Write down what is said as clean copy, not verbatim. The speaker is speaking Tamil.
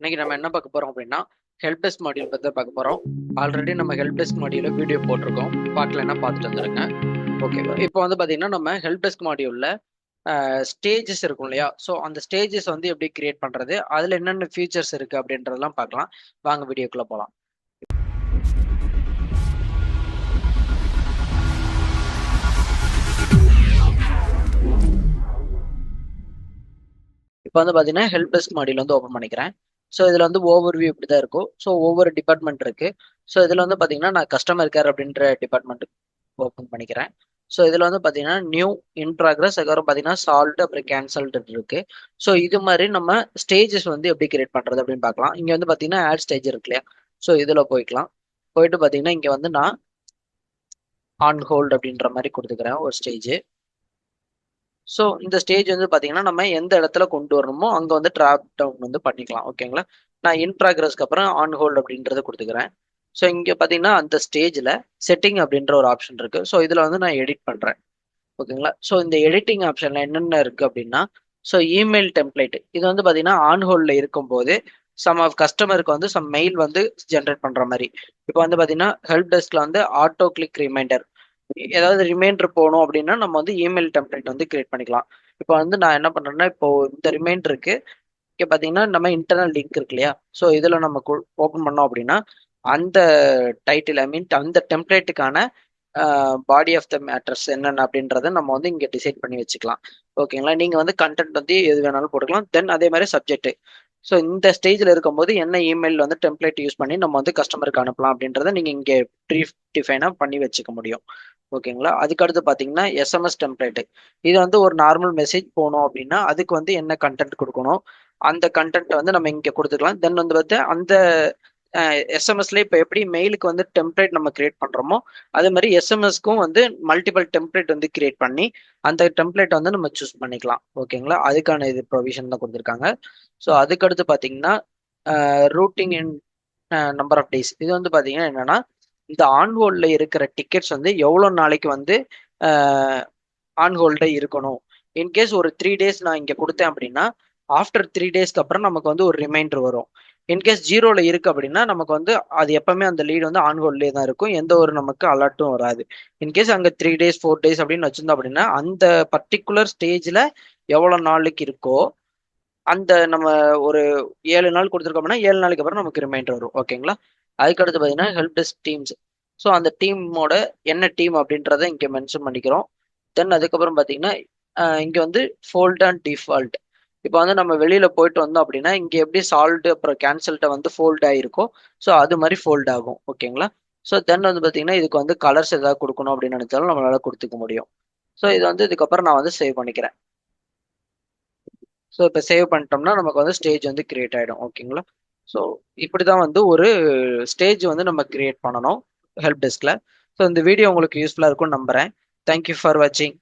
இன்னைக்கு நம்ம என்ன பார்க்க போறோம் அப்படின்னா ஹெல்ப் டெஸ்க் மாடியூல் பற்றி பார்க்க போறோம். ஆல்ரெடி நம்ம ஹெல்ப் டெஸ்க் மாடியூல வீடியோ போட்டிருக்கோம். பார்க்கலன்னா பார்த்துட்டு வந்துருங்க. ஓகேவா? இப்போ வந்து பார்த்தீங்கன்னா நம்ம ஹெல்ப் டெஸ்க் மாடியூல்ல ஸ்டேஜஸ் இருக்கும் இல்லையா? ஸோ அந்த ஸ்டேஜஸ் வந்து எப்படி கிரியேட் பண்றது, அதுல என்னென்ன ஃபீச்சர்ஸ் இருக்கு அப்படின்றதெல்லாம் பார்க்கலாம். வாங்க வீடியோக்குள்ள போகலாம். இப்போ வந்து பார்த்தீங்கன்னா ஹெல்ப் டெஸ்க் மாடியூல் வந்து ஓப்பன் பண்ணிக்கிறேன். ஸோ இதில் வந்து ஓவர் வியூ இப்படி தான் இருக்கும். ஸோ ஒவ்வொரு டிபார்ட்மெண்ட் இருக்கு. ஸோ இதில் வந்து பார்த்தீங்கன்னா நான் கஸ்டமர் கேர் அப்படின்ற டிபார்ட்மெண்ட் ஓப்பன் பண்ணிக்கிறேன். ஸோ இதில் வந்து பார்த்தீங்கன்னா நியூ, இன் ப்ராக்ரஸ், அதுக்கப்புறம் பார்த்தீங்கன்னா சால்வ்டு, அப்புறம் கேன்சல்டு இருக்கு. ஸோ இது மாதிரி நம்ம ஸ்டேஜஸ் வந்து எப்படி கிரியேட் பண்ணுறது அப்படின்னு பார்க்கலாம். இங்கே வந்து பார்த்தீங்கன்னா ஆட் ஸ்டேஜ் இருக்கு இல்லையா? ஸோ இதில் போய்க்கலாம். போயிட்டு பார்த்தீங்கன்னா இங்கே வந்து நான் ஆன் ஹோல்டு அப்படின்ற மாதிரி கொடுத்துக்கிறேன் ஒரு ஸ்டேஜ். ஸோ இந்த ஸ்டேஜ் வந்து பார்த்தீங்கன்னா நம்ம எந்த இடத்துல கொண்டு வரணுமோ அங்கே வந்து ட்ராப் டவுன் வந்து பண்ணிக்கலாம். ஓகேங்களா? நான் இன் ப்ராக்ரஸ்க்கு அப்புறம் ஆன் ஹோல்டு அப்படின்றத கொடுத்துக்கிறேன். ஸோ இங்கே பார்த்தீங்கன்னா அந்த ஸ்டேஜில் செட்டிங் அப்படின்ற ஒரு ஆப்ஷன் இருக்கு. ஸோ இதில் வந்து நான் எடிட் பண்ணுறேன். ஓகேங்களா? ஸோ இந்த எடிட்டிங் ஆப்ஷனில் என்னென்ன இருக்கு அப்படின்னா, ஸோ இமெயில் டெம்ப்ளேட் இது வந்து பார்த்தீங்கன்னா ஆன் ஹோல்டில் இருக்கும்போது சம் ஆஃப் கஸ்டமருக்கு வந்து சம் மெயில் வந்து ஜென்ரேட் பண்ணுற மாதிரி. இப்போ வந்து பார்த்தீங்கன்னா ஹெல்ப் டெஸ்க்ல வந்து ஆட்டோ கிளிக் ரிமைண்டர், ஏதாவது ரிமைண்டர் போகணும் அப்படின்னா நம்ம வந்து இமெயில் டெம்ப்ளேட் வந்து கிரியேட் பண்ணிக்கலாம். இப்போ வந்து நான் என்ன பண்றேன்னா, இப்போ இந்த ரிமைண்டருக்கு இங்கே பார்த்தீங்கன்னா நம்ம இன்டர்னல் லிங்க் இருக்கு இல்லையா? ஸோ இதில் நம்ம ஓப்பன் பண்ணோம் அப்படின்னா அந்த டைட்டில், ஐ மீன் அந்த டெம்ப்ளேட்டுக்கான பாடி ஆஃப் த மேட்டர்ஸ் என்னென்ன அப்படின்றத நம்ம வந்து இங்கே டிசைட் பண்ணி வச்சுக்கலாம். ஓகேங்களா? நீங்கள் வந்து கண்டென்ட் வந்து எது வேணாலும் போட்டுக்கலாம். தென் அதே மாதிரி சப்ஜெக்ட். ஸோ இந்த ஸ்டேஜில் இருக்கும்போது என்ன இமெயில் வந்து டெம்ப்ளேட் யூஸ் பண்ணி நம்ம வந்து கஸ்டமருக்கு அனுப்பலாம் அப்படின்றத நீங்கள் இங்கே ப்ரீ டிஃபைனாக பண்ணி வச்சுக்க முடியும். ஓகேங்களா? அதுக்கடுத்து பார்த்தீங்கன்னா எஸ்எம்எஸ் டெம்ப்ளேட். இது வந்து ஒரு நார்மல் மெசேஜ் போகணும் அப்படின்னா அதுக்கு வந்து என்ன கண்டென்ட் கொடுக்கணும், அந்த கண்டென்ட் வந்து நம்ம இங்கே கொடுத்துக்கலாம். தென் வந்து பார்த்து அந்த எஸ்எம்எஸ்ல இப்போ எப்படி மெயிலுக்கு வந்து டெம்ப்ளேட் நம்ம கிரியேட் பண்றோமோ அதே மாதிரி எஸ்எம்எஸ்க்கும் வந்து மல்டிபிள் டெம்ப்ளேட் வந்து கிரியேட் பண்ணி அந்த டெம்ப்ளேட் வந்து நம்ம சூஸ் பண்ணிக்கலாம். ஓகேங்களா? அதுக்கான இது ப்ரொவிஷன் தான் கொடுத்துருக்காங்க. ஸோ அதுக்கடுத்து பார்த்தீங்கன்னா routing in number of days. இது வந்து பார்த்தீங்கன்னா என்னன்னா, இந்த ஆன்ஹோல்ட்ல இருக்கிற டிக்கெட்ஸ் வந்து எவ்வளோ நாளைக்கு வந்து ஆன்ஹோல்ட இருக்கணும். இன்கேஸ் ஒரு 3 டேஸ் நான் இங்கே கொடுத்தேன் அப்படின்னா ஆஃப்டர் 3 டேஸ்க்கு அப்புறம் நமக்கு வந்து ஒரு ரிமைண்டர் வரும். இன்கேஸ் ஜீரோல இருக்கு அப்படின்னா நமக்கு வந்து அது எப்பவுமே அந்த லீடு வந்து ஆன்ஹோல்ட்லேயே தான் இருக்கும். எந்த ஒரு நமக்கு அலர்ட்டும் வராது. இன்கேஸ் அங்கே 3 டேஸ் 4 டேஸ் அப்படின்னு வச்சிருந்தோம் அப்படின்னா அந்த பர்டிகுலர் ஸ்டேஜில் எவ்வளோ நாளைக்கு இருக்கோ அந்த நம்ம ஒரு 7 நாள் கொடுத்துருக்கோம்னா 7 நாளைக்கு அப்புறம் நமக்கு ரிமைண்டர் வரும். ஓகேங்களா? அதுக்கடுத்து பார்த்தீங்கன்னா ஹெல்ப் டெஸ்க் டீம்ஸ். ஸோ அந்த டீமோட என்ன டீம் அப்படின்றத இங்கே மென்ஷன் பண்ணிக்கிறோம். தென் அதுக்கப்புறம் பார்த்தீங்கன்னா இங்கே வந்து ஃபோல்ட் அண்ட் டிஃபால்ட். இப்போ வந்து நம்ம வெளியில போயிட்டு வந்தோம் அப்படின்னா இங்கே எப்படி சால்வ்டு அப்புறம் கேன்சல்ட்ட வந்து ஃபோல்ட் ஆகிருக்கோ ஸோ அது மாதிரி ஃபோல்ட் ஆகும். ஓகேங்களா? ஸோ தென் வந்து பார்த்தீங்கன்னா இதுக்கு வந்து கலர்ஸ் ஏதாவது கொடுக்கணும் அப்படின்னு நினைச்சாலும் நம்மளால கொடுத்துக்க முடியும். ஸோ இது வந்து இதுக்கப்புறம் நான் வந்து சேவ் பண்ணிக்கிறேன். ஸோ இப்போ சேவ் பண்ணிட்டோம்னா நமக்கு வந்து ஸ்டேஜ் வந்து கிரியேட் ஆகிடும். ஓகேங்களா? ஸோ இப்படி தான் வந்து ஒரு ஸ்டேஜ் வந்து நம்ம கிரியேட் பண்ணணும் ஹெல்ப் டெஸ்கில். ஸோ இந்த வீடியோ உங்களுக்கு யூஸ்ஃபுல்லாக இருக்கும்னு நம்புகிறேன். தேங்க்யூ ஃபார் வாட்சிங்.